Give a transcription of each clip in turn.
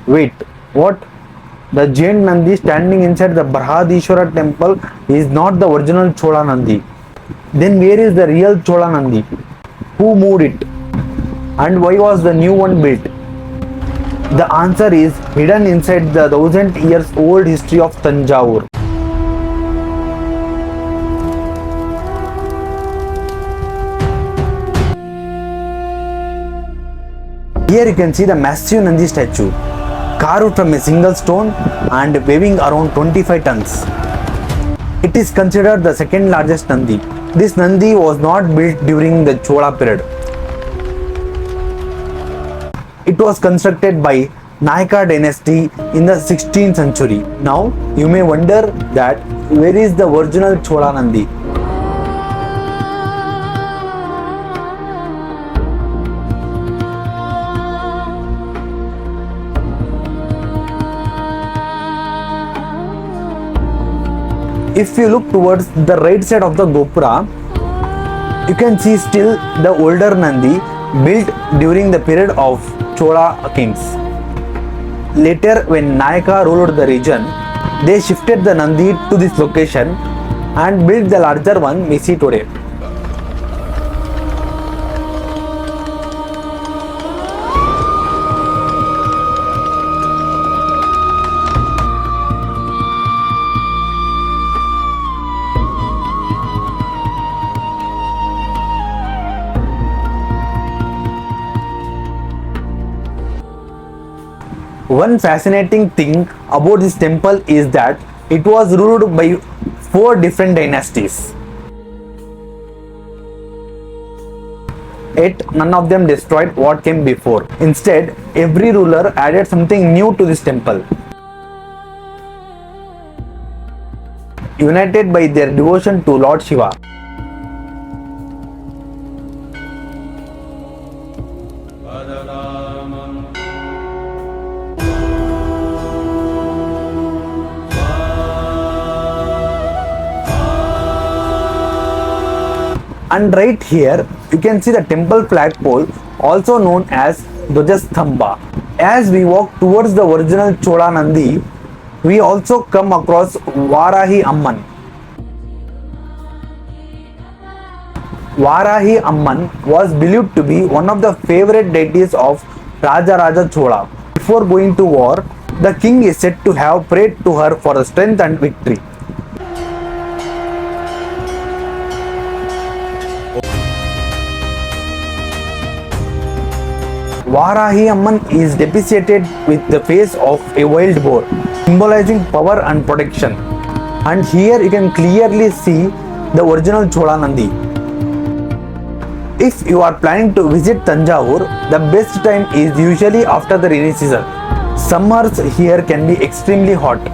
Wait, what? The giant Nandi standing inside the Brihadeshwara temple is not the original Chola Nandi. Then where is the real Chola Nandi? Who moved it? And why was the new one built? The answer is hidden inside the 1000 years old history of Thanjavur. Here you can see the massive Nandi statue, carved from a single stone and weighing around 25 tons. It is considered the second largest Nandi. This Nandi was not built during the Chola period. It was constructed by Nayaka dynasty in the 16th century. Now you may wonder that where is the original Chola Nandi? If you look towards the right side of the Gopura, you can see still the older Nandi built during the period of Chola kings. Later, when Nayaka ruled the region, they shifted the Nandi to this location and built the larger one we see today. One fascinating thing about this temple is that it was ruled by 4 different dynasties. Yet none of them destroyed what came before. Instead, every ruler added something new to this temple. United by their devotion to Lord Shiva. And right here you can see the temple flagpole, also known as Dhwajastambha. As we walk towards the original Chola Nandi, we also come across Varahi Amman. Varahi Amman was believed to be one of the favorite deities of Raja Chola. Before going to war, the king is said to have prayed to her for strength and victory. Varahi Amman is depicted with the face of a wild boar, symbolizing power and protection. And here you can clearly see the original Chola Nandi. If you are planning to visit Thanjavur, the best time is usually after the rainy season. Summers here can be extremely hot,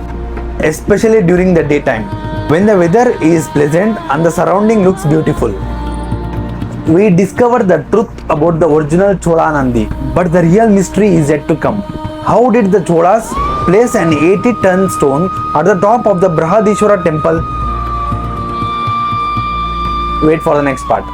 especially during the daytime, when the weather is pleasant and the surrounding looks beautiful. We discovered the truth about the original Chola Nandi, but the real mystery is yet to come. How did the Cholas place an 80-ton stone at the top of the Brihadeshwara temple? Wait for the next part.